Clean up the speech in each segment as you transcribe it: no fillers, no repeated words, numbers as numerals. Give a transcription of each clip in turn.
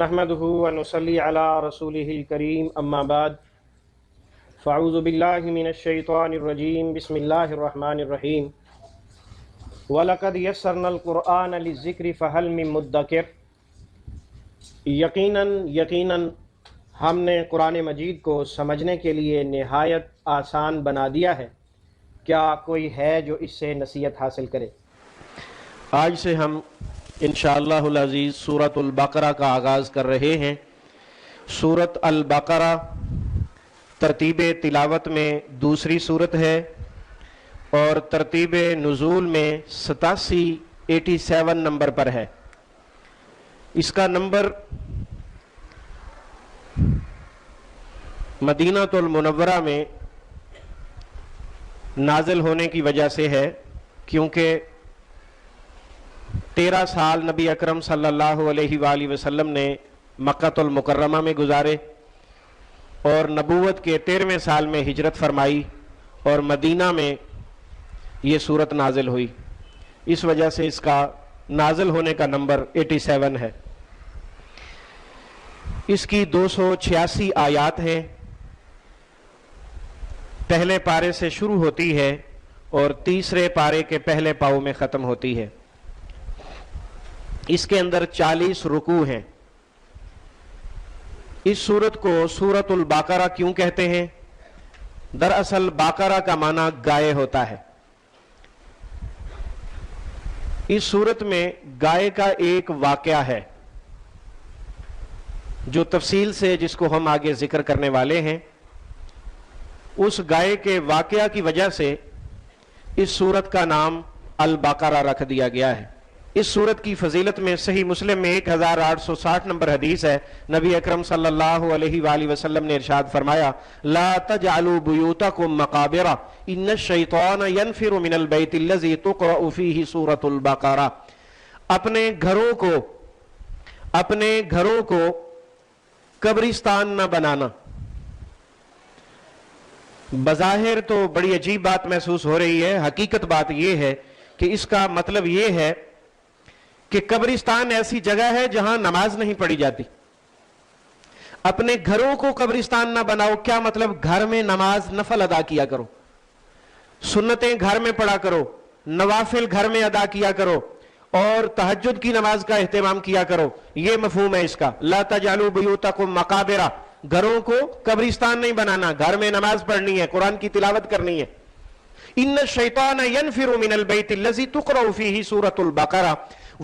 نحمده ونصلي على رسوله الكريم اما بعد فاعوذ بالله من الشیطان الرجیم بسم اللہ الرحمن الرحیم وَلَقَدْ يَسَّرْنَا الْقُرْآنَ لِلذِّكْرِ فَهَلْ مِن مُدَّكِرٍ یقیناً ہم نے قرآن مجید کو سمجھنے کے لیے نہایت آسان بنا دیا ہے، کیا کوئی ہے جو اس سے نصیحت حاصل کرے؟ آج سے ہم انشاءاللہ العزیز سورۃ البقرہ کا آغاز کر رہے ہیں۔ سورۃ البقرہ ترتیب تلاوت میں دوسری سورت ہے اور ترتیب نزول میں 87 نمبر پر ہے۔ اس کا نمبر مدینہ المنورہ میں نازل ہونے کی وجہ سے ہے، کیونکہ 13 سال نبی اکرم صلی اللہ علیہ وآلہ وسلم نے مکہ المکرمہ میں گزارے اور نبوت کے 13ویں سال میں ہجرت فرمائی اور مدینہ میں یہ صورت نازل ہوئی، اس وجہ سے اس کا نازل ہونے کا نمبر 87 ہے۔ اس کی 286 آیات ہیں، پہلے پارے سے شروع ہوتی ہے اور تیسرے پارے کے پہلے پاؤں میں ختم ہوتی ہے۔ اس کے اندر 40 رکوع ہیں۔ اس سورت کو سورۃ البقرہ کیوں کہتے ہیں؟ دراصل باقرہ کا معنی گائے ہوتا ہے۔ اس سورت میں گائے کا ایک واقعہ ہے جو تفصیل سے جس کو ہم آگے ذکر کرنے والے ہیں۔ اس گائے کے واقعہ کی وجہ سے اس سورت کا نام البقرہ رکھ دیا گیا ہے۔ اس سورت کی فضیلت میں صحیح مسلم میں 1860 نمبر حدیث ہے، نبی اکرم صلی اللہ علیہ وآلہ وسلم نے ارشاد فرمایا، لا تجعلوا بیوتکم مقابر ان الشیطان ینفر من البیت الذی تقرأ فیہ سورۃ البقرہ۔ اپنے گھروں کو قبرستان نہ بنانا۔ بظاہر تو بڑی عجیب بات محسوس ہو رہی ہے، حقیقت بات یہ ہے کہ اس کا مطلب یہ ہے کہ قبرستان ایسی جگہ ہے جہاں نماز نہیں پڑھی جاتی۔ اپنے گھروں کو قبرستان نہ بناؤ، کیا مطلب؟ گھر میں نماز نفل ادا کیا کرو، سنتیں گھر میں پڑھا کرو، نوافل گھر میں ادا کیا کرو اور تہجد کی نماز کا اہتمام کیا کرو، یہ مفہوم ہے اس کا۔ لا تجعلوا بیوتکم مقابر، گھروں کو قبرستان نہیں بنانا، گھر میں نماز پڑھنی ہے، قرآن کی تلاوت کرنی ہے۔ ان الشیطان ینفر من البیت الذی تقرأ فیہ سورۃ البقرہ،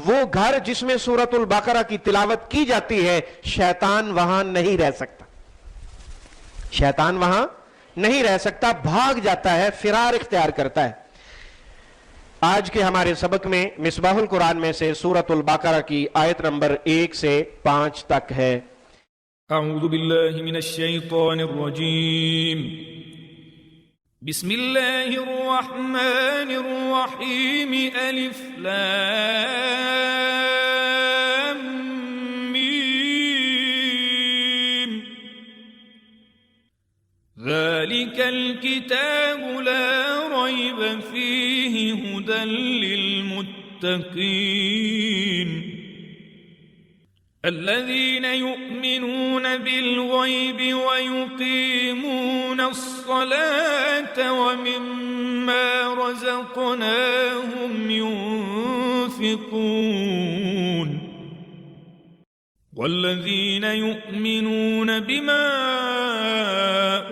وہ گھر جس میں سورۃ البقرہ کی تلاوت کی جاتی ہے، شیطان وہاں نہیں رہ سکتا، شیطان وہاں نہیں رہ سکتا، بھاگ جاتا ہے، فرار اختیار کرتا ہے۔ آج کے ہمارے سبق میں مصباح القرآن میں سے سورۃ البقرہ کی آیت نمبر 1 سے 5 تک ہے۔ اعوذ باللہ من الشیطان الرجیم، بسم اللہ الرحمن الرحیم، الف لام میم، ذالک الکتاب لا ریب فیہ ھدی للمتقین، الذين يؤمنون بالغيب ويقيمون الصلاة ومما رزقناهم ينفقون، والذين يؤمنون بما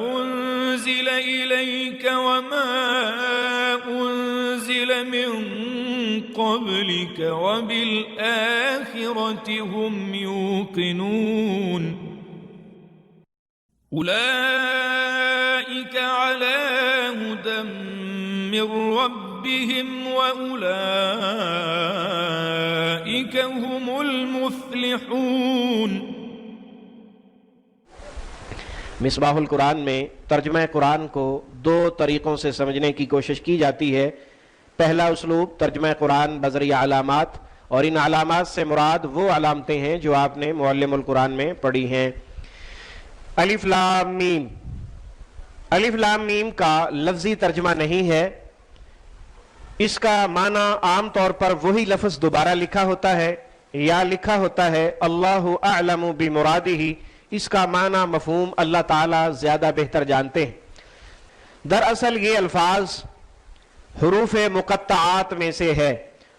أنزل إليك وما أنزل من قبلك وبالآخرة هم يوقنون، أولئك على هدى من ربهم وأولئك هم المفلحون۔ مصباح القرآن میں ترجمہ قرآن کو 2 طریقوں سے سمجھنے کی کوشش کی جاتی ہے۔ پہلا اسلوب ترجمہ قرآن بذریعہ علامات، اور ان علامات سے مراد وہ علامتیں ہیں جو آپ نے معلم القرآن میں پڑھی ہیں۔ الف لام میم، الف لام میم کا لفظی ترجمہ نہیں ہے، اس کا معنی عام طور پر وہی لفظ دوبارہ لکھا ہوتا ہے یا لکھا ہوتا ہے اللہ اعلم بمرادہ، اس کا معنی مفہوم اللہ تعالی زیادہ بہتر جانتے ہیں۔ دراصل یہ الفاظ حروف مقطعات میں سے ہے۔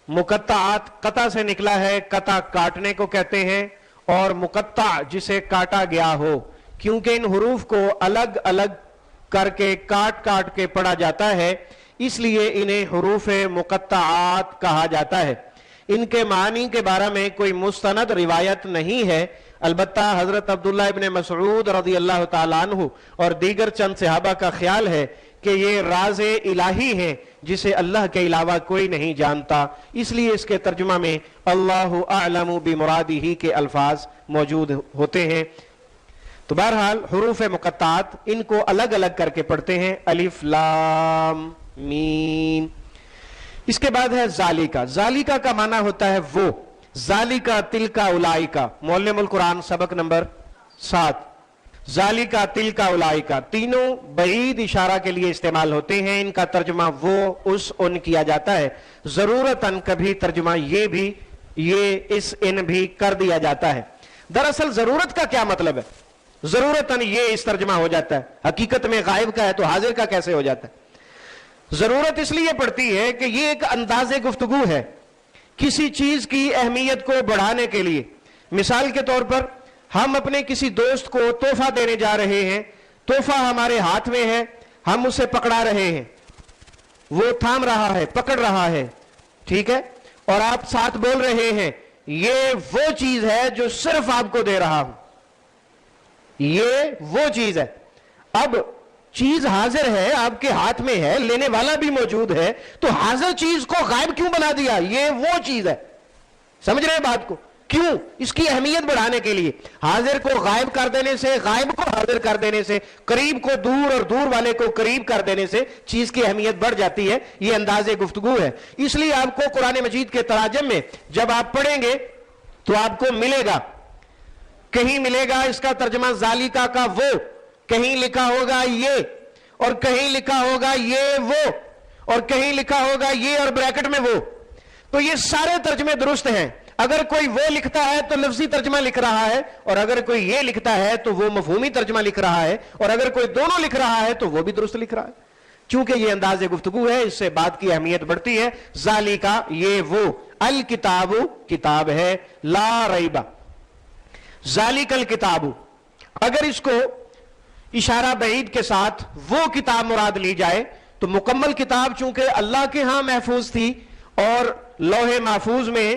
مقطعات قطع سے نکلا ہے، قطع کاٹنے کو کہتے ہیں، اور مقطع جسے کاٹا گیا ہو، کیونکہ ان حروف کو الگ الگ کر کے کاٹ کاٹ کے پڑھا جاتا ہے، اس لیے انہیں حروف مقطعات کہا جاتا ہے۔ ان کے معنی کے بارے میں کوئی مستند روایت نہیں ہے، البتہ حضرت عبداللہ ابن مسعود رضی اللہ تعالیٰ عنہ اور دیگر چند صحابہ کا خیال ہے کہ یہ راز الہی ہے جسے اللہ کے علاوہ کوئی نہیں جانتا، اس لیے اس کے ترجمہ میں اللہ اعلم بمرادہ کے الفاظ موجود ہوتے ہیں۔ تو بہرحال حروف مقطعات ان کو الگ الگ کر کے پڑھتے ہیں، الف لام میم۔ اس کے بعد ہے ذالکا۔ ذالکا کا معنی ہوتا ہے وہ، ذالکا تلکا اولائکا، معلم القرآن سبق نمبر 7۔ ذالکا تلکا اولائکا تینوں بعید اشارہ کے لیے استعمال ہوتے ہیں، ان کا ترجمہ وہ اس ان کیا جاتا ہے، ضرورتاً کبھی ترجمہ یہ بھی یہ اس ان بھی کر دیا جاتا ہے۔ دراصل ضرورت کا کیا مطلب ہے؟ ضرورتاً یہ اس ترجمہ ہو جاتا ہے، حقیقت میں غائب کا ہے تو حاضر کا کیسے ہو جاتا ہے؟ ضرورت اس لیے پڑتی ہے کہ یہ ایک انداز گفتگو ہے کسی چیز کی اہمیت کو بڑھانے کے لیے۔ مثال کے طور پر ہم اپنے کسی دوست کو تحفہ دینے جا رہے ہیں، تحفہ ہمارے ہاتھ میں ہے، ہم اسے پکڑا رہے ہیں، وہ تھام رہا ہے، پکڑ رہا ہے، ٹھیک ہے، اور آپ ساتھ بول رہے ہیں یہ وہ چیز ہے جو صرف آپ کو دے رہا ہوں، یہ وہ چیز ہے۔ اب چیز حاضر ہے، آپ کے ہاتھ میں ہے، لینے والا بھی موجود ہے، تو حاضر چیز کو غائب کیوں بنا دیا؟ یہ وہ چیز ہے، سمجھ رہے بات کو؟ کیوں؟ اس کی اہمیت بڑھانے کے لیے۔ حاضر کو غائب کر دینے سے، غائب کو حاضر کر دینے سے، قریب کو دور اور دور والے کو قریب کر دینے سے چیز کی اہمیت بڑھ جاتی ہے، یہ انداز گفتگو ہے۔ اس لیے آپ کو قرآن مجید کے تراجم میں جب آپ پڑھیں گے تو آپ کو ملے گا، کہیں ملے گا اس کا ترجمہ ذالکا کا وہ، کہیں لکھا ہوگا یہ، اور کہیں لکھا ہوگا یہ وہ، اور کہیں لکھا ہوگا یہ اور بریکٹ میں وہ۔ تو یہ سارے ترجمے درست ہیں۔ اگر کوئی وہ لکھتا ہے تو لفظی ترجمہ لکھ رہا ہے، اور اگر کوئی یہ لکھتا ہے تو وہ مفہومی ترجمہ لکھ رہا ہے، اور اگر کوئی دونوں لکھ رہا ہے تو وہ بھی درست لکھ رہا ہے، چونکہ یہ انداز گفتگو ہے، اس سے بات کی اہمیت بڑھتی ہے۔ ذالکا یہ وہ، الکتاب کتاب ہے، لا ریبہ، ذالک الکتاب، اگر اس کو اشارہ بعید کے ساتھ وہ کتاب مراد لی جائے تو مکمل کتاب چونکہ اللہ کے ہاں محفوظ تھی اور لوح محفوظ میں،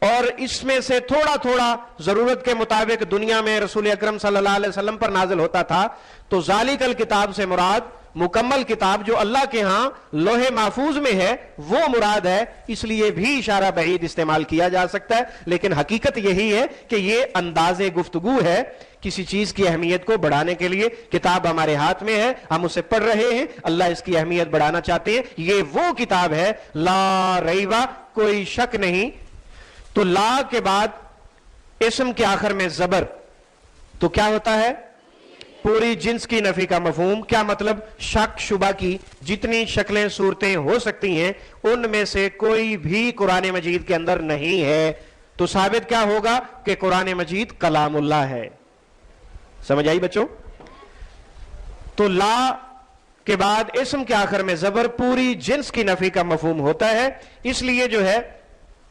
اور اس میں سے تھوڑا تھوڑا ضرورت کے مطابق دنیا میں رسول اکرم صلی اللہ علیہ وسلم پر نازل ہوتا تھا، تو ذالک الکتاب سے مراد مکمل کتاب جو اللہ کے ہاں لوح محفوظ میں ہے وہ مراد ہے، اس لیے بھی اشارہ بعید استعمال کیا جا سکتا ہے، لیکن حقیقت یہی ہے کہ یہ انداز گفتگو ہے کسی چیز کی اہمیت کو بڑھانے کے لیے۔ کتاب ہمارے ہاتھ میں ہے، ہم اسے پڑھ رہے ہیں، اللہ اس کی اہمیت بڑھانا چاہتے ہیں، یہ وہ کتاب ہے، لا ریبہ، کوئی شک نہیں۔ تو لا کے بعد اسم کے آخر میں زبر، تو کیا ہوتا ہے؟ پوری جنس کی نفی کا مفہوم۔ کیا مطلب؟ شک شبہ کی جتنی شکلیں صورتیں ہو سکتی ہیں ان میں سے کوئی بھی قرآن مجید کے اندر نہیں ہے، تو ثابت کیا ہوگا کہ قرآن مجید کلام اللہ ہے۔ سمجھ آئی بچوں؟ تو لا کے بعد اسم کے آخر میں زبر پوری جنس کی نفی کا مفہوم ہوتا ہے، اس لیے جو ہے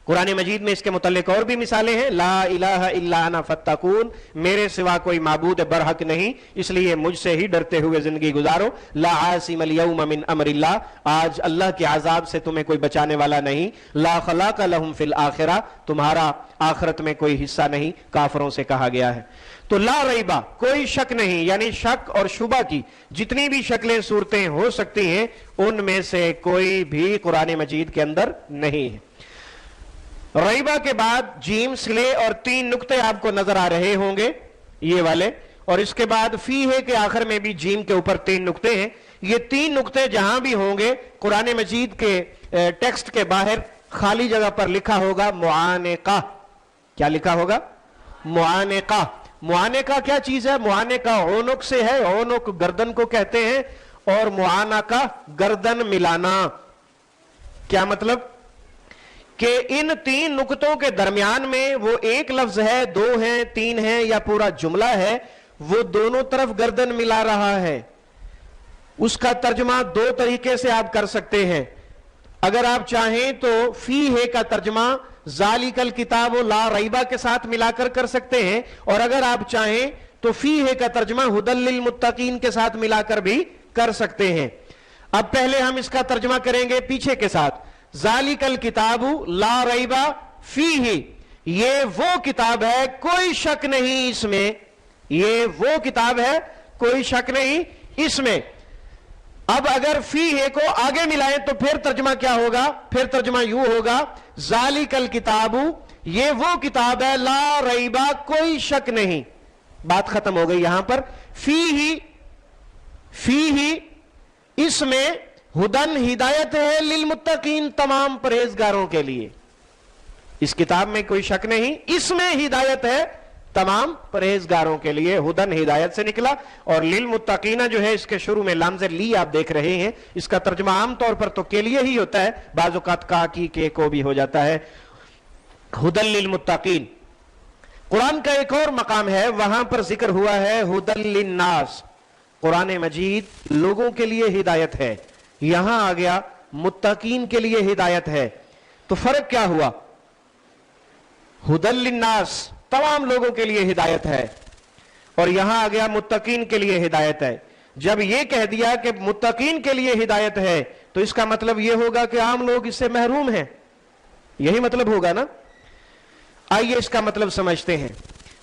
قرآن مجید میں اس کے متعلق اور بھی مثالیں ہیں، لا الہ الا انا فاتقون، میرے سوا کوئی معبود برحق نہیں اس لیے مجھ سے ہی ڈرتے ہوئے زندگی گزارو، لا عاصم اليوم من امر اللہ، آج اللہ کے عذاب سے تمہیں کوئی بچانے والا نہیں، لا خلاق لہم فی الآخرہ، تمہارا آخرت میں کوئی حصہ نہیں، کافروں سے کہا گیا ہے۔ تو لا ریبہ، کوئی شک نہیں، یعنی شک اور شبہ کی جتنی بھی شکلیں صورتیں ہو سکتی ہیں ان میں سے کوئی بھی قرآن مجید کے اندر نہیں ہے۔ ریبہ کے بعد جیم سلے اور 3 نقطے آپ کو نظر آ رہے ہوں گے یہ والے، اور اس کے بعد فی ہے کہ آخر میں بھی جیم کے اوپر 3 نقطے ہیں۔ یہ 3 نقطے جہاں بھی ہوں گے قرآن مجید کے ٹیکسٹ کے باہر خالی جگہ پر لکھا ہوگا معانقہ۔ کیا لکھا ہوگا؟ معانقہ۔ معانقہ کیا چیز ہے؟ معانقہ عنق سے ہے، عنق گردن کو کہتے ہیں، اور معانقہ گردن ملانا۔ کیا مطلب؟ کہ ان تین نقطوں کے درمیان میں وہ ایک لفظ ہے، دو ہیں، تین ہیں، یا پورا جملہ ہے، وہ دونوں طرف گردن ملا رہا ہے۔ اس کا ترجمہ دو طریقے سے آپ کر سکتے ہیں۔ اگر آپ چاہیں تو فیہ کا ترجمہ ذالک الکتاب لا ریبہ کے ساتھ ملا کر سکتے ہیں، اور اگر آپ چاہیں تو فیہ کا ترجمہ ھدی للمتقین کے ساتھ ملا کر بھی کر سکتے ہیں۔ اب پہلے ہم اس کا ترجمہ کریں گے پیچھے کے ساتھ۔ ذالک الکتاب لا ریبہ فیہ، یہ وہ کتاب ہے کوئی شک نہیں اس میں، یہ وہ کتاب ہے کوئی شک نہیں اس میں۔ اب اگر فیہ کو آگے ملائیں تو پھر ترجمہ کیا ہوگا؟ پھر ترجمہ یوں ہوگا ذالک الکتاب، یہ وہ کتاب ہے لا ریبہ کوئی شک نہیں۔ بات ختم ہو گئی یہاں پر۔ فیہ اس میں ہدن ہدایت ہے للمتقین، تمام پرہیزگاروں کے لیے۔ اس کتاب میں کوئی شک نہیں، اس میں ہدایت ہے تمام پرہیزگاروں کے لیے۔ ہدن ہدایت سے نکلا، اور للمتقین جو ہے اس کے شروع میں لامز لی آپ دیکھ رہے ہیں، اس کا ترجمہ عام طور پر تو کے لیے ہی ہوتا ہے، بعض اوقات کا کی کے کو بھی ہو جاتا ہے۔ ہدن للمتقین۔ قرآن کا ایک اور مقام ہے، وہاں پر ذکر ہوا ہے ہدن للناس، قرآن مجید لوگوں کے لیے ہدایت ہے، یہاں آ گیا متقین کے لیے ہدایت ہے۔ تو فرق کیا ہوا؟ ہدن للناس تمام لوگوں کے لیے ہدایت ہے، اور یہاں آ گیا متقین کے لیے ہدایت ہے۔ جب یہ کہہ دیا کہ متقین کے لیے ہدایت ہے تو اس کا مطلب یہ ہوگا کہ عام لوگ اس سے محروم ہیں، یہی مطلب ہوگا نا؟ آئیے اس کا مطلب سمجھتے ہیں۔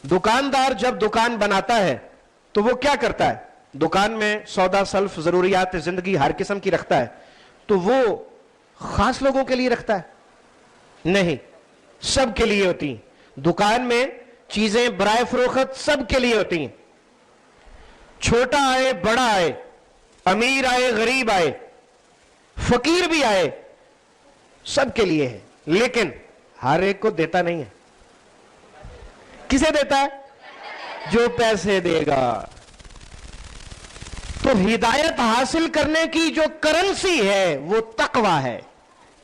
دکاندار جب دکان بناتا ہے تو وہ کیا کرتا ہے؟ دکان میں سودا سلف ضروریات زندگی ہر قسم کی رکھتا ہے، تو وہ خاص لوگوں کے لیے رکھتا ہے؟ نہیں، سب کے لیے ہوتی ہیں۔ دکان میں چیزیں برائے فروخت سب کے لیے ہوتی ہیں، چھوٹا آئے بڑا آئے، امیر آئے غریب آئے، فقیر بھی آئے، سب کے لیے ہے، لیکن ہر ایک کو دیتا نہیں ہے۔ کسے دیتا ہے؟ جو پیسے دے گا۔ تو ہدایت حاصل کرنے کی جو کرنسی ہے وہ تقوی ہے،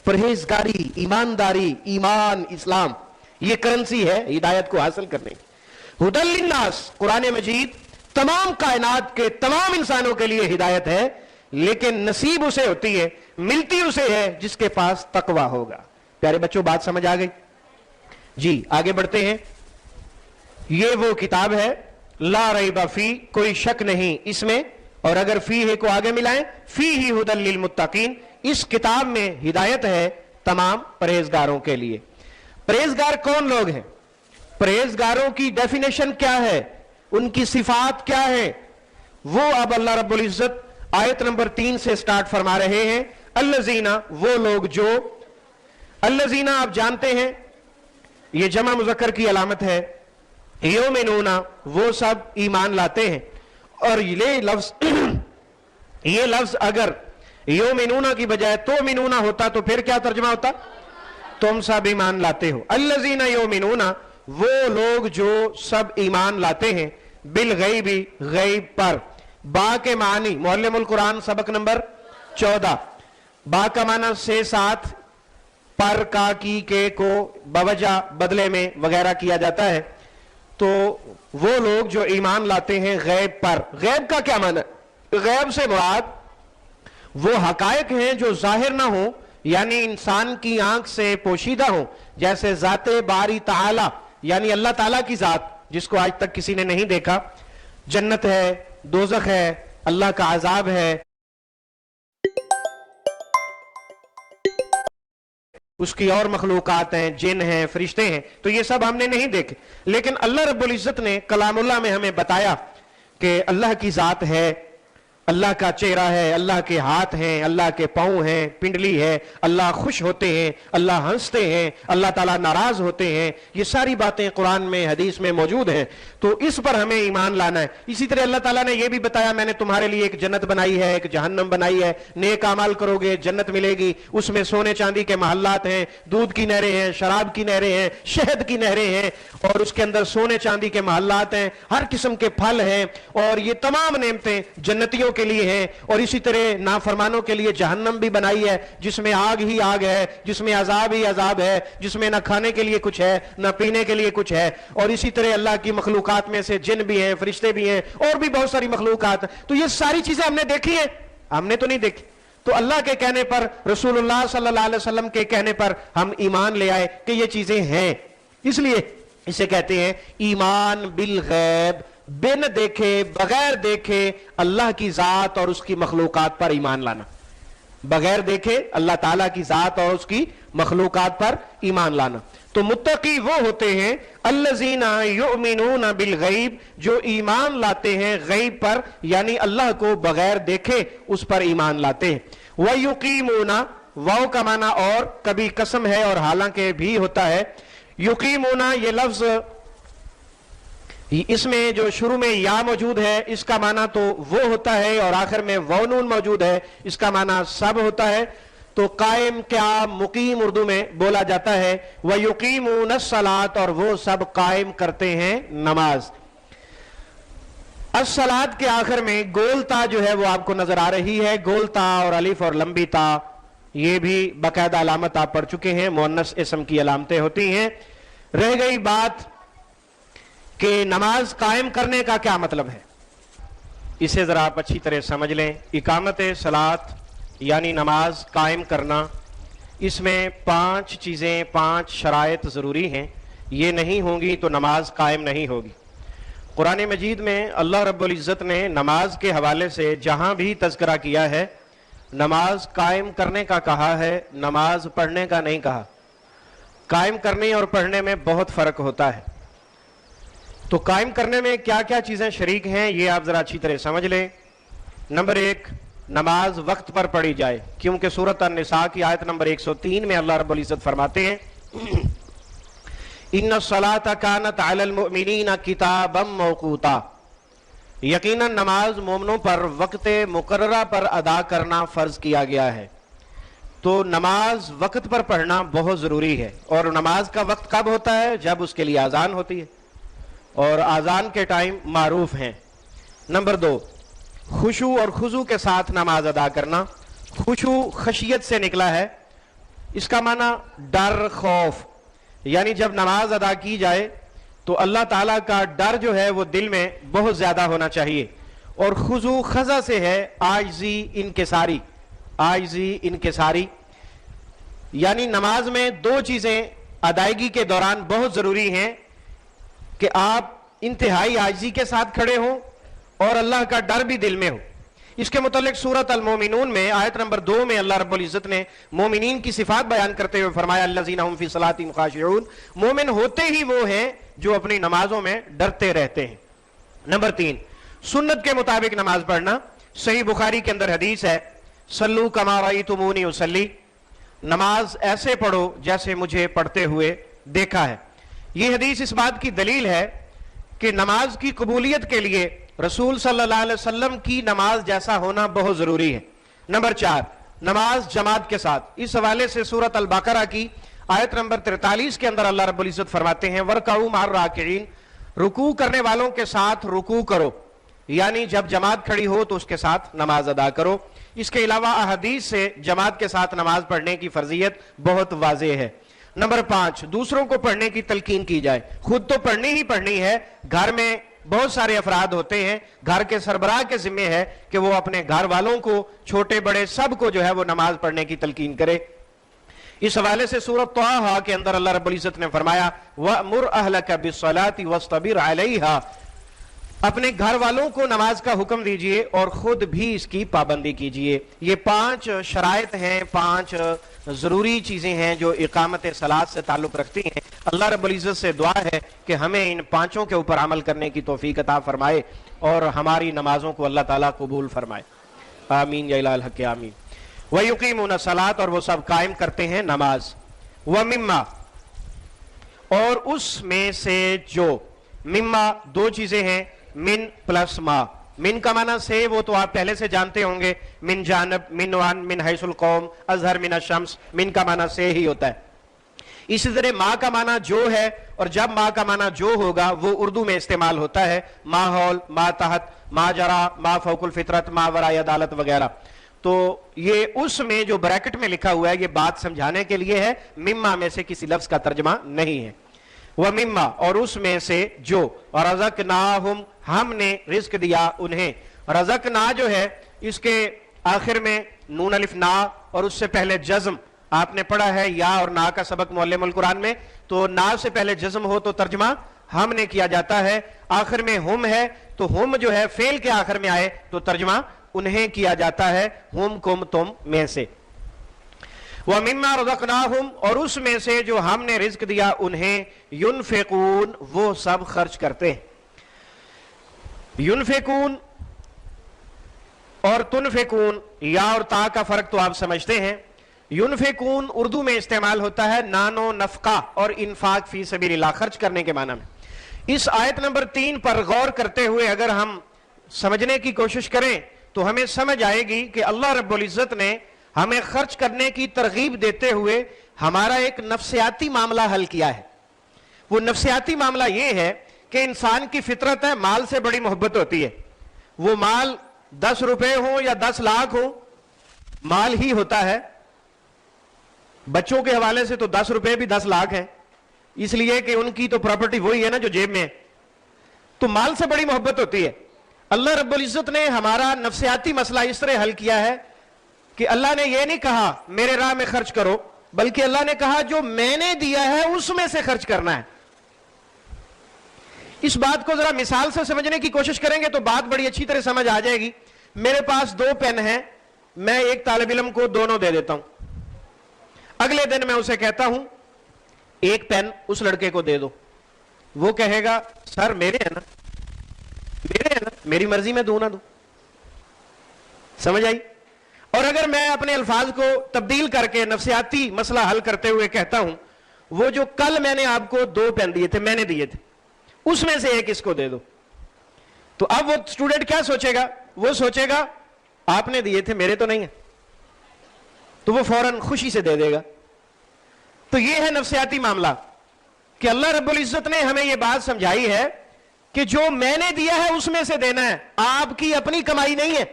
پرہیزگاری، ایمانداری، ایمان، اسلام، یہ کرنسی ہے ہدایت کو حاصل کرنے کی۔ ہدی للناس، قرآن مجید تمام کائنات کے تمام انسانوں کے لیے ہدایت ہے، لیکن نصیب اسے ہوتی ہے، ملتی اسے ہے جس کے پاس تقوی ہوگا۔ پیارے بچوں بات سمجھ آ گئی؟ جی آگے بڑھتے ہیں۔ یہ وہ کتاب ہے لا ریب فی، کوئی شک نہیں اس میں، اور اگر فیہ کو آگے ملائیں فیہ ھدی للمتقین، اس کتاب میں ہدایت ہے تمام پرہیزگاروں کے لیے۔ پرہیزگار کون لوگ ہیں؟ پرہیزگاروں کی ڈیفینیشن کیا ہے؟ ان کی صفات کیا ہے؟ وہ اب اللہ رب العزت آیت نمبر 3 سے سٹارٹ فرما رہے ہیں۔ الذین، وہ لوگ جو، الذین آپ جانتے ہیں یہ جمع مذکر کی علامت ہے، یؤمنون وہ سب ایمان لاتے ہیں، اور یہ لفظ اگر یؤمنون کی بجائے تؤمنون ہوتا تو پھر کیا ترجمہ ہوتا؟ تم سب ایمان لاتے ہو۔ الذین یؤمنون، وہ لوگ جو سب ایمان لاتے ہیں، بالغیب، غیب پر۔ با کے معنی، معلم القرآن سبق نمبر 14، با کا معنی سے ساتھ، پر کا کی کے کو بوجہ بدلے میں وغیرہ کیا جاتا ہے۔ تو وہ لوگ جو ایمان لاتے ہیں غیب پر۔ غیب کا کیا معنی؟ غیب سے مراد وہ حقائق ہیں جو ظاہر نہ ہوں، یعنی انسان کی آنکھ سے پوشیدہ ہوں، جیسے ذات باری تعالی، یعنی اللہ تعالیٰ کی ذات جس کو آج تک کسی نے نہیں دیکھا، جنت ہے، دوزخ ہے، اللہ کا عذاب ہے، اس کی اور مخلوقات ہیں، جن ہیں، فرشتے ہیں، تو یہ سب ہم نے نہیں دیکھے، لیکن اللہ رب العزت نے کلام اللہ میں ہمیں بتایا کہ اللہ کی ذات ہے، اللہ کا چہرہ ہے، اللہ کے ہاتھ ہیں، اللہ کے پاؤں ہیں، پنڈلی ہے، اللہ خوش ہوتے ہیں، اللہ ہنستے ہیں، اللہ تعالیٰ ناراض ہوتے ہیں، یہ ساری باتیں قرآن میں حدیث میں موجود ہیں، تو اس پر ہمیں ایمان لانا ہے۔ اسی طرح اللہ تعالیٰ نے یہ بھی بتایا میں نے تمہارے لیے ایک جنت بنائی ہے، ایک جہنم بنائی ہے، نیک اعمال کرو گے جنت ملے گی، اس میں سونے چاندی کے محلات ہیں، دودھ کی نہریں ہیں، شراب کی نہریں ہیں، شہد کی نہریں ہیں، اور اس کے اندر سونے چاندی کے محلات ہیں، ہر قسم کے پھل ہیں، اور یہ تمام نعمتیں جنتیوں کے لیے ہیں, اور اسی طرح نافرمانوں کے لیے جہنم بھی بنائی ہے جس میں آگ ہی آگ ہے, جس میں عذاب ہی عذاب ہے, جس میں نہ کھانے کے لیے کچھ ہے نہ پینے کے لیے کچھ ہے. اور اسی طرح اللہ کی مخلوقات میں سے جن بھی ہیں, فرشتے بھی ہیں, اور بھی بہت ساری مخلوقات. تو یہ ساری چیزیں ہم نے دیکھی ہیں؟ ہم نے تو نہیں دیکھی. تو اللہ کے کہنے پر, رسول اللہ صلی اللہ علیہ وسلم کے کہنے پر ہم ایمان لے آئے کہ یہ چیزیں ہیں. اس لیے اسے کہتے ہیں ایمان بالغیب, بن دیکھے, بغیر دیکھے اللہ کی ذات اور اس کی مخلوقات پر ایمان لانا. بغیر دیکھے اللہ تعالیٰ کی ذات اور اس کی مخلوقات پر ایمان لانا. تو متقی وہ ہوتے ہیں الذین یؤمنون بالغیب, جو ایمان لاتے ہیں غیب پر, یعنی اللہ کو بغیر دیکھے اس پر ایمان لاتے ہیں. وَيُقِيمُونَ, واو کا معنی اور کبھی قسم ہے اور حالانکہ بھی ہوتا ہے. یقیمون, یہ لفظ اس میں جو شروع میں یا موجود ہے اس کا معنی تو وہ ہوتا ہے, اور آخر میں واو نون موجود ہے اس کا معنی سب ہوتا ہے. تو قائم کیا مقیم اردو میں بولا جاتا ہے. وَيُقِيمُونَ الصَّلَاةَ, اور وہ سب قائم کرتے ہیں نماز. الصلاۃ کے آخر میں گول تا جو ہے وہ آپ کو نظر آ رہی ہے. گول تا اور الف اور لمبی تا, یہ بھی باقاعدہ علامت آپ پڑھ چکے ہیں, مؤنث اسم کی علامتیں ہوتی ہیں. رہ گئی بات کہ نماز قائم کرنے کا کیا مطلب ہے. اسے ذرا آپ اچھی طرح سمجھ لیں. اقامت صلاۃ یعنی نماز قائم کرنا, اس میں 5 چیزیں, 5 شرائط ضروری ہیں. یہ نہیں ہوں گی تو نماز قائم نہیں ہوگی. قرآن مجید میں اللہ رب العزت نے نماز کے حوالے سے جہاں بھی تذکرہ کیا ہے نماز قائم کرنے کا کہا ہے, نماز پڑھنے کا نہیں کہا. قائم کرنے اور پڑھنے میں بہت فرق ہوتا ہے. تو قائم کرنے میں کیا کیا چیزیں شریک ہیں یہ آپ ذرا اچھی طرح سمجھ لیں. نمبر 1, نماز وقت پر پڑھی جائے, کیونکہ سورۃ النساء کی آیت نمبر 103 میں اللہ رب العزت فرماتے ہیں ان الصلاۃ کانت علی المؤمنین کتابا موقوتا, یقیناً نماز مومنوں پر وقت مقررہ پر ادا کرنا فرض کیا گیا ہے. تو نماز وقت پر پڑھنا بہت ضروری ہے. اور نماز کا وقت کب ہوتا ہے؟ جب اس کے لیے اذان ہوتی ہے, اور اذان کے ٹائم معروف ہیں. نمبر 2, خشوع اور خضوع کے ساتھ نماز ادا کرنا. خشوع خشیت سے نکلا ہے, اس کا معنی ڈر, خوف, یعنی جب نماز ادا کی جائے تو اللہ تعالیٰ کا ڈر جو ہے وہ دل میں بہت زیادہ ہونا چاہیے. اور خضوع خضع سے ہے, عاجزی, انکساری. عاجزی, انکساری, یعنی نماز میں 2 چیزیں ادائیگی کے دوران بہت ضروری ہیں کہ آپ انتہائی عاجزی کے ساتھ کھڑے ہوں اور اللہ کا ڈر بھی دل میں ہو. اس کے متعلق سورۃ المومنون میں آیت نمبر 2 میں اللہ رب العزت نے مومنین کی صفات بیان کرتے ہوئے فرمایا الذین هم فی صلاتہم خاشعون, مومن ہوتے ہی وہ ہیں جو اپنی نمازوں میں ڈرتے رہتے ہیں. نمبر 3, سنت کے مطابق نماز پڑھنا. صحیح بخاری کے اندر حدیث ہے صلو کما رأیتمونی اصلی, نماز ایسے پڑھو جیسے مجھے پڑھتے ہوئے دیکھا ہے. یہ حدیث اس بات کی دلیل ہے کہ نماز کی قبولیت کے لیے رسول صلی اللہ علیہ وسلم کی نماز جیسا ہونا بہت ضروری ہے. نمبر 4, نماز جماعت کے ساتھ. اس حوالے سے سورۃ البقرہ کی آیت نمبر 43 کے اندر اللہ رب العزت فرماتے ہیں وَارْكَعُوا مَعَ الرَّاكِعِينَ, رکوع کرنے والوں کے ساتھ رکوع کرو, یعنی جب جماعت کھڑی ہو تو اس کے ساتھ نماز ادا کرو. اس کے علاوہ احادیث سے جماعت کے ساتھ نماز پڑھنے کی فرضیت بہت واضح ہے. نمبر 5, دوسروں کو پڑھنے کی تلقین کی جائے. خود تو پڑھنی ہی پڑھنی ہے, گھر میں بہت سارے افراد ہوتے ہیں, گھر کے سربراہ کے ذمہ ہے کہ وہ اپنے گھر والوں کو, چھوٹے بڑے سب کو جو ہے وہ نماز پڑھنے کی تلقین کرے. اس حوالے سے سورۃ طٰہٰ کے اندر اللہ رب العزت نے فرمایا وَأْمُرْ أَهْلَكَ بِالصَّلَاةِ وَاصْطَبِرْ عَلَيْهَا, اپنے گھر والوں کو نماز کا حکم دیجئے اور خود بھی اس کی پابندی کیجئے. یہ 5 شرائط ہیں, 5 ضروری چیزیں ہیں جو اقامت صلاۃ سے تعلق رکھتی ہیں. اللہ رب العزت سے دعا ہے کہ ہمیں ان 5 کے اوپر عمل کرنے کی توفیق عطا فرمائے اور ہماری نمازوں کو اللہ تعالیٰ قبول فرمائے. آمین یا الہ الحق آمین. وَيُقِيمُونَ الصَّلَاةَ, اور وہ سب قائم کرتے ہیں نماز. وَمِمَّا, اور اس میں سے جو, مما 2 چیزیں ہیں, من پلس ما. من کا معنی سے وہ تو آپ پہلے سے جانتے ہوں گے, من جانب, من وان, من حیث القوم, اظہر من الشمس, من کا معنی سے ہی ہوتا ہے. اسی طرح ما کا معنی جو ہے, اور جب ما کا معنی جو ہوگا وہ اردو میں استعمال ہوتا ہے, ماحول, ماتحت, ما جرا، ما فوق الفطرت، ما ورائے عدالت وغیرہ. تو یہ اس میں جو بریکٹ میں لکھا ہوا ہے یہ بات سمجھانے کے لیے ہے، مما میں سے کسی لفظ کا ترجمہ نہیں ہے. وَمِمَّا اور اس میں سے جو رَزَقْنَاهُمْ ہم نے رزق دیا انہیں. رزقنا جو ہے اس کے آخر میں نون الف نا اور اس سے پہلے جزم آپ نے پڑھا ہے یا اور نا کا سبق معلم القرآن میں، تو نا سے پہلے جزم ہو تو ترجمہ ہم نے کیا جاتا ہے، آخر میں ہم ہے تو ہم جو ہے فعل کے آخر میں آئے تو ترجمہ انہیں کیا جاتا ہے، ہم کم تم میں سے. وَمِمَّا رَزَقْنَاهُمْ اور اس میں سے جو ہم نے رزق دیا انہیں يُنْفِقُونَ وہ سب خرچ کرتے ہیں. يُنْفِقُونَ اور تنفقون یا اور تا کا فرق تو آپ سمجھتے ہیں. يُنْفِقُونَ اردو میں استعمال ہوتا ہے نانو نفقہ اور انفاق فی سبیل اللہ خرچ کرنے کے معنی میں. اس آیت نمبر 3 پر غور کرتے ہوئے اگر ہم سمجھنے کی کوشش کریں تو ہمیں سمجھ آئے گی کہ اللہ رب العزت نے ہمیں خرچ کرنے کی ترغیب دیتے ہوئے ہمارا ایک نفسیاتی معاملہ حل کیا ہے. وہ نفسیاتی معاملہ یہ ہے کہ انسان کی فطرت ہے مال سے بڑی محبت ہوتی ہے. وہ مال 10 روپے ہو یا 10 لاکھ ہو مال ہی ہوتا ہے. بچوں کے حوالے سے تو 10 روپے بھی 10 لاکھ ہیں، اس لیے کہ ان کی تو پراپرٹی وہی ہے نا جو جیب میں ہے. تو مال سے بڑی محبت ہوتی ہے. اللہ رب العزت نے ہمارا نفسیاتی مسئلہ اس طرح حل کیا ہے کہ اللہ نے یہ نہیں کہا میرے راہ میں خرچ کرو، بلکہ اللہ نے کہا جو میں نے دیا ہے اس میں سے خرچ کرنا ہے. اس بات کو ذرا مثال سے سمجھنے کی کوشش کریں گے تو بات بڑی اچھی طرح سمجھ آ جائے گی. میرے پاس 2 پین ہیں، میں ایک طالب علم کو دونوں دے دیتا ہوں. اگلے دن میں اسے کہتا ہوں ایک پین اس لڑکے کو دے دو. وہ کہے گا سر میرے ہیں نا، میری مرضی میں دوں نہ دوں. سمجھ آئی؟ اور اگر میں اپنے الفاظ کو تبدیل کر کے نفسیاتی مسئلہ حل کرتے ہوئے کہتا ہوں وہ جو کل میں نے آپ کو 2 پین دیے تھے میں نے دیے تھے اس میں سے ایک اس کو دے دو، تو اب وہ اسٹوڈنٹ کیا سوچے گا؟ وہ سوچے گا آپ نے دیے تھے میرے تو نہیں ہیں، تو وہ فوراً خوشی سے دے دے گا. تو یہ ہے نفسیاتی معاملہ کہ اللہ رب العزت نے ہمیں یہ بات سمجھائی ہے کہ جو میں نے دیا ہے اس میں سے دینا ہے، آپ کی اپنی کمائی نہیں ہے.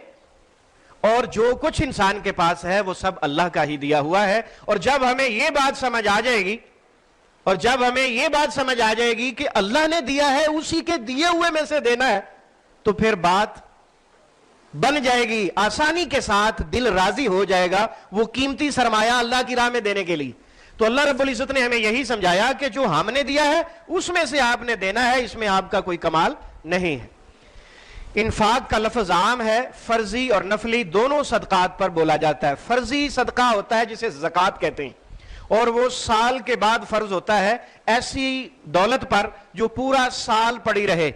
اور جو کچھ انسان کے پاس ہے وہ سب اللہ کا ہی دیا ہوا ہے. اور جب ہمیں یہ بات سمجھ آ جائے گی کہ اللہ نے دیا ہے اسی کے دیے ہوئے میں سے دینا ہے تو پھر بات بن جائے گی، آسانی کے ساتھ دل راضی ہو جائے گا وہ قیمتی سرمایہ اللہ کی راہ میں دینے کے لیے. تو اللہ رب العزت نے ہمیں یہی سمجھایا کہ جو ہم نے دیا ہے اس میں سے آپ نے دینا ہے، اس میں آپ کا کوئی کمال نہیں ہے. انفاق کا لفظ عام ہے، فرضی اور نفلی دونوں صدقات پر بولا جاتا ہے. فرضی صدقہ ہوتا ہے جسے زکوٰۃ کہتے ہیں اور وہ سال کے بعد فرض ہوتا ہے ایسی دولت پر جو پورا سال پڑی رہے.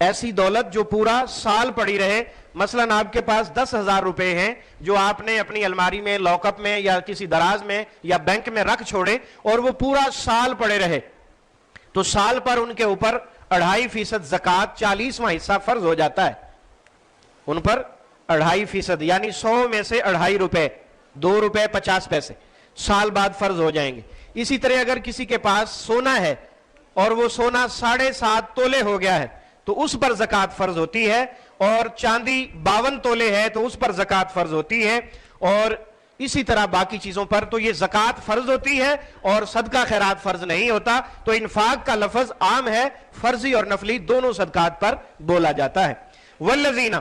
ایسی دولت جو پورا سال پڑی رہے. مثلا آپ کے پاس 10,000 روپے ہیں جو آپ نے اپنی الماری میں لاک اپ میں یا کسی دراز میں یا بینک میں رکھ چھوڑے اور وہ پورا سال پڑے رہے تو سال پر ان کے اوپر 2.5% زکوٰۃ 40واں حصہ فرض ہو جاتا ہے. ان پر 2.5% یعنی 100 میں سے 2.5 روپے 2 روپے 50 پیسے سال بعد فرض ہو جائیں گے. اسی طرح اگر کسی کے پاس سونا ہے اور وہ سونا 7.5 تولے ہو گیا ہے تو اس پر زکوٰۃ فرض ہوتی ہے. اور چاندی 52 تولے ہے تو اس پر زکوٰۃ فرض ہوتی ہے. اور اسی طرح باقی چیزوں پر تو یہ زکوٰۃ فرض ہوتی ہے اور صدقہ خیرات فرض نہیں ہوتا. تو انفاق کا لفظ عام ہے، فرضی اور نفلی دونوں صدقات پر بولا جاتا ہے. والذین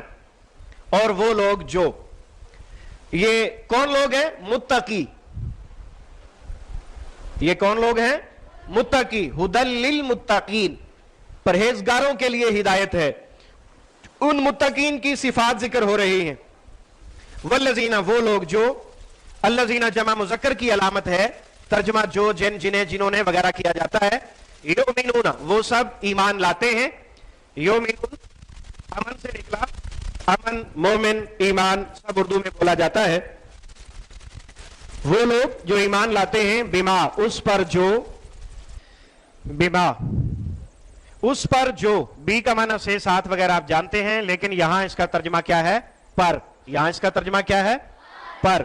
اور وہ لوگ جو، یہ کون لوگ ہیں؟ متقی. یہ کون لوگ ہیں؟ متقی. ھدی للمتقین، پرہیزگاروں کے لیے ہدایت ہے. ان متقین کی صفات ذکر ہو رہی ہیں. والذین وہ لوگ جو، الذین جمع مذکر کی علامت ہے، ترجمہ جو جنہیں جنہوں نے وغیرہ کیا جاتا ہے. یؤمنون وہ سب ایمان لاتے ہیں. یؤمنون امن سے نکلا، امن مومن ایمان سب اردو میں بولا جاتا ہے. وہ لوگ جو ایمان لاتے ہیں بما اس پر جو، بما اس پر جو، بی کا معنی سے ساتھ وغیرہ آپ جانتے ہیں لیکن یہاں اس کا ترجمہ کیا ہے؟ پر. یہاں اس کا ترجمہ کیا ہے؟ پر.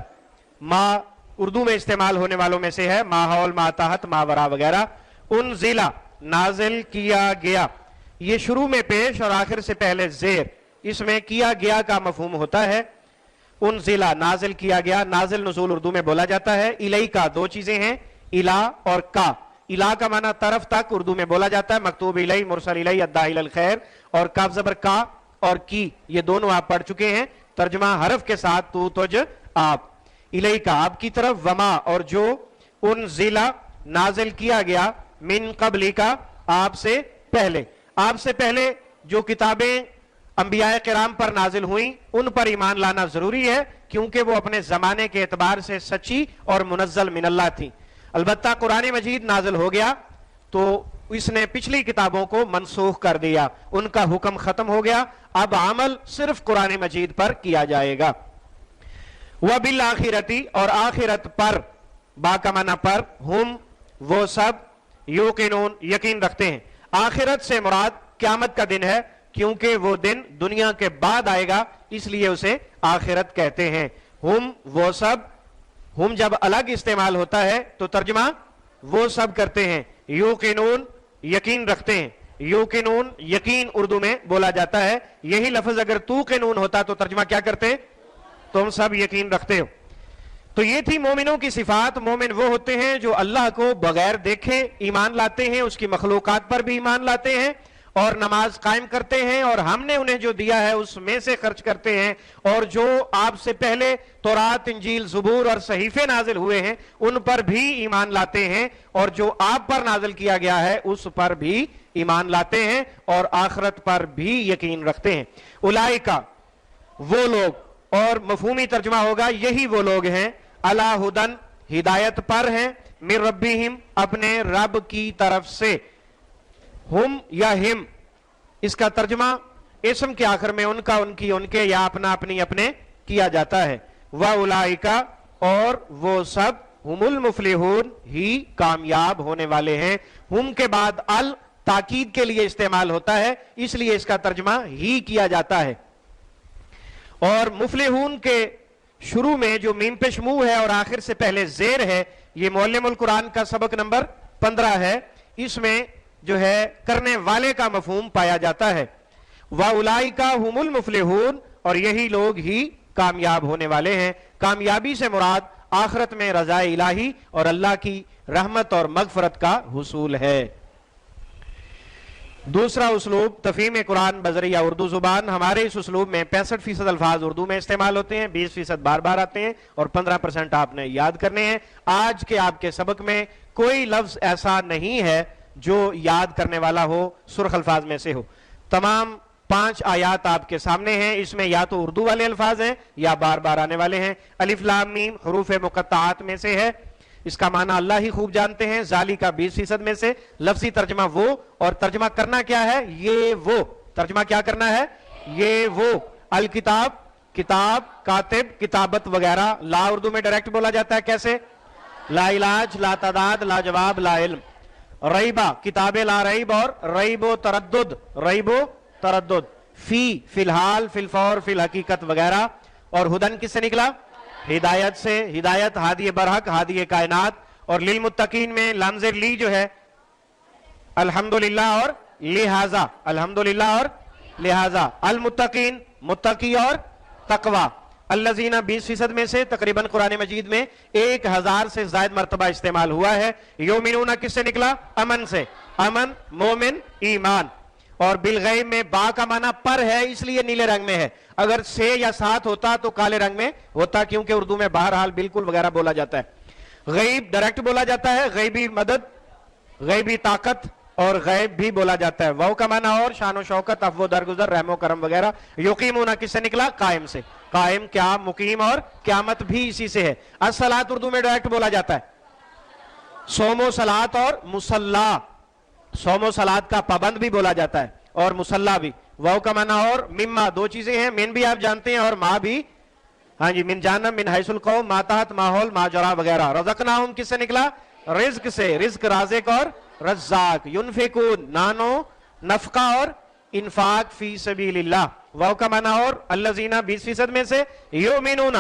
ما اردو میں استعمال ہونے والوں میں سے ہے ماحول، ماتحت، ماورا وغیرہ. انزلہ نازل کیا گیا، یہ شروع میں پیش اور آخر سے پہلے زیر اس میں کیا گیا کا مفہوم ہوتا ہے. انزلہ نازل کیا گیا، نازل نزول اردو میں بولا جاتا ہے. الیکا دو چیزیں ہیں، الا اور کا. الا کا معنی طرف تک اردو میں بولا جاتا ہے، مکتوب الی، مرسل الی، الداعی الی الخیر. اور کاف زبر کا اور کی یہ دونوں آپ پڑھ چکے ہیں، ترجمہ حرف کے ساتھ تو تجھ آپ. الیکا آپ کی طرف، وما اور جو، انزلہ نازل کیا گیا، من قبل کا آپ سے پہلے. آپ سے پہلے جو کتابیں انبیاء کرام پر نازل ہوئیں ان پر ایمان لانا ضروری ہے، کیونکہ وہ اپنے زمانے کے اعتبار سے سچی اور منزل من اللہ تھیں. البتہ قرآن مجید نازل ہو گیا تو اس نے پچھلی کتابوں کو منسوخ کر دیا، ان کا حکم ختم ہو گیا، اب عمل صرف قرآن مجید پر کیا جائے گا. وَبِالْآخِرَةِ اور آخرت پر، با کا معنی پر، ہم وہ سب، یوقنون یقین رکھتے ہیں. آخرت سے مراد قیامت کا دن ہے، کیونکہ وہ دن دنیا کے بعد آئے گا، اس لیے اسے آخرت کہتے ہیں. ہم وہ سب، ہم جب الگ استعمال ہوتا ہے تو ترجمہ وہ سب کرتے ہیں. یوقنون یقین رکھتے ہیں، یوقنون یقین اردو میں بولا جاتا ہے. یہی لفظ اگر توقنون ہوتا تو ترجمہ کیا کرتے؟ تم سب یقین رکھتے ہو. تو یہ تھی مومنوں کی صفات. مومن وہ ہوتے ہیں جو اللہ کو بغیر دیکھے ایمان لاتے ہیں، اس کی مخلوقات پر بھی ایمان لاتے ہیں، اور نماز قائم کرتے ہیں، اور ہم نے انہیں جو دیا ہے اس میں سے خرچ کرتے ہیں، اور جو آپ سے پہلے تورات، انجیل، زبور اور صحیفے نازل ہوئے ہیں ان پر بھی ایمان لاتے ہیں، اور جو آپ پر نازل کیا گیا ہے اس پر بھی ایمان لاتے ہیں، اور آخرت پر بھی یقین رکھتے ہیں. اولئک وہ لوگ، اور مفہومی ترجمہ ہوگا یہی وہ لوگ ہیں، علی ھدن ہدایت پر ہیں، من ربہم اپنے رب کی طرف سے. ہم یا ہم اس کا ترجمہ اسم کے آخر میں ان کا، ان کی، ان کے یا اپنا، اپنی، اپنے کیا جاتا ہے. وَأُولَئِكَ اور وہ سب، ہم المفلحون ہی کامیاب ہونے والے ہیں. ہم کے بعد ال تاکید کے لیے استعمال ہوتا ہے، اس لیے اس کا ترجمہ ہی کیا جاتا ہے. اور مفلحون کے شروع میں جو میم پیش منہ ہے اور آخر سے پہلے زیر ہے، یہ معلم القرآن کا سبق نمبر 15 ہے. اس میں جو ہے کرنے والے کا مفہوم پایا جاتا ہے. وَأُولَئِكَ هُمُ الْمُفْلِحُونَ اور یہی لوگ ہی کامیاب ہونے والے ہیں. کامیابی سے مراد آخرت میں رضا الہی اور اللہ کی رحمت اور مغفرت کا حصول ہے. دوسرا اسلوب تفہیم قرآن بذریعہ اردو زبان. ہمارے اس اسلوب میں 65% الفاظ اردو میں استعمال ہوتے ہیں، 20% بار بار آتے ہیں، اور 15% آپ نے یاد کرنے ہیں. آج کے آپ کے سبق میں کوئی لفظ ایسا نہیں ہے جو یاد کرنے والا ہو، سرخ الفاظ میں سے ہو. تمام 5 آیات آپ کے سامنے ہیں، اس میں یا تو اردو والے الفاظ ہیں یا بار بار آنے والے ہیں. الف لام میم حروف مقطعات میں سے ہے، اس کا معنی اللہ ہی خوب جانتے ہیں. ذالی کا 20% میں سے. لفظی ترجمہ وہ، اور ترجمہ کرنا کیا ہے؟ یہ وہ. ترجمہ کیا کرنا ہے؟ یہ وہ. الکتاب کتاب، کاتب کتابت وغیرہ. لا اردو میں ڈائریکٹ بولا جاتا ہے کیسے؟ لا علاج، لا تعداد، لا جواب، لا علم. ریبہ کتاب لا ریب، اور ریب و تردد، ریب و تردد. فی الحال، فی الفور، فی الحقیقت وغیرہ. اور ہدن کس سے نکلا؟ ہدایت سے. ہدایت ہادی برحق، ہادی کائنات. اور للمتقین میں لامز لی جو ہے الحمدللہ اور لہذا، الحمدللہ اور لہذا. المتقین متقی اور تقوی. الذین 20% میں سے تقریباً قرآن مجید میں 1000 سے زائد مرتبہ استعمال ہوا ہے. یومنون کس سے نکلا؟ امن سے. امن، مومن، ایمان. اور بالغیب میں با کا معنی پر ہے، اس لیے نیلے رنگ میں ہے. اگر سے یا ساتھ ہوتا تو کالے رنگ میں ہوتا، کیونکہ اردو میں بہرحال بالکل وغیرہ بولا جاتا ہے. غیب ڈائریکٹ بولا جاتا ہے، غیبی مدد، غیبی طاقت، اور غیب بھی بولا جاتا ہے. واو کا معنی اور، شان و شوکت، عفو درگزر، رحم و کرم وغیرہ. یقیمون کس سے نکلا؟ قائم سے. قائم، قیام، مقیم، اور قیامت بھی اسی سے ہے. الصلاۃ اردو میں ڈائریکٹ بولا جاتا ہے. صوم و صلاۃ اور مصلی، صوم و صلاۃ کا پابند بھی بولا جاتا ہے، اور مصلی بھی. واو کا معنی اور. مما دو چیزیں ہیں، من بھی آپ جانتے ہیں اور ما بھی. ہاں جی، من جانب، من حیث القوم، ماتحت، ماحول، ماجرا وغیرہ. رزقناہم کس سے نکلا؟ رزق سے. رزق رازق اور رزاق. ينفقون نانو، نفقہ اور انفاق فی سبیل اللہ. واو کا معنی اور. الذین 20% میں سے. یؤمنون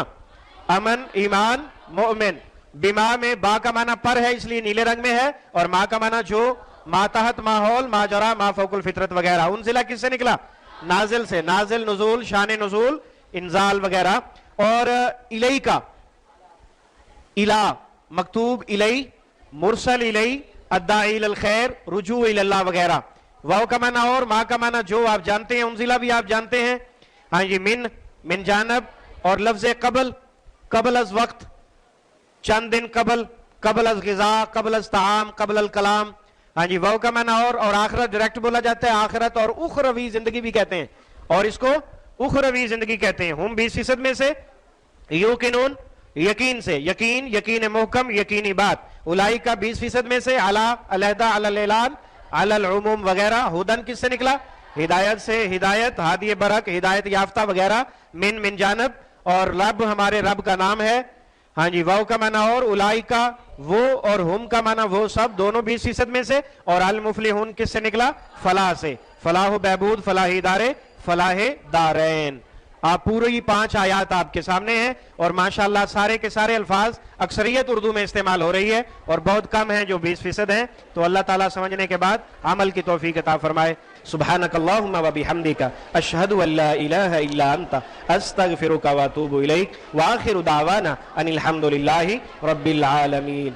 امن، ایمان، مؤمن. بما میں با کا معنی پر ہے، اس لیے نیلے رنگ میں ہے، اور ما کا معنی جو، ماتحت، ماحول، ماجرا، ما فوق الفطرت وغیرہ. انزلہ کس سے نکلا؟ نازل سے، نازل، نزول، شان نزول، انزال وغیرہ. اور الی کا الہ، مکتوب الی، مرسل الی، الداعی الی الخیر، رجوع الی اللہ وغیرہ. واو کا معنی اور، ما کا معنی جو آپ جانتے ہیں، انزلہ بھی آپ جانتے ہیں. ہاں جی، من جانب. اور لفظ قبل، قبل از وقت، چند دن قبل، قبل از غذا، قبل از طعام، قبل الکلام. ہاں جی، واو کا معنی اور آخرت ڈائریکٹ بولا جاتا ہے. آخرت اور اخروی زندگی بھی کہتے ہیں، اور اس کو اخروی زندگی کہتے ہیں. ہم 20% میں سے، یوقنون یقین سے، یقین، یقین محکم، یقینی بات. اولئک 20% میں سے، علی علیحدہ، علی الاعلان، علی العموم وغیرہ. ہدن کس سے نکلا؟ ہدایت سے، ہدایت، ہادی برک، ہدایت یافتہ وغیرہ. من جانب. اور رب ہمارے رب کا نام ہے. ہاں جی، واو کا معنی اور، اولئک وہ، اور ہم کا معنی وہ سب، دونوں 20% میں سے. اور المفلحون کس سے نکلا؟ فلاح سے. فلاح و بہبود، فلاح ادارے، فلاح دارین. آپ پوری 5 آیات آپ کے سامنے ہیں، اور ماشاءاللہ سارے کے سارے الفاظ اکثریت اردو میں استعمال ہو رہی ہے، اور بہت کم ہیں جو 20% ہیں. تو اللہ تعالیٰ سمجھنے کے بعد عمل کی توفیق عطا فرمائے. سبحانک اللہم و بحمدک، اشہد ان لا الہ الا انت، استغفرک و اتوب الیک، وآخر دعوانا ان الحمد للہ رب العالمین.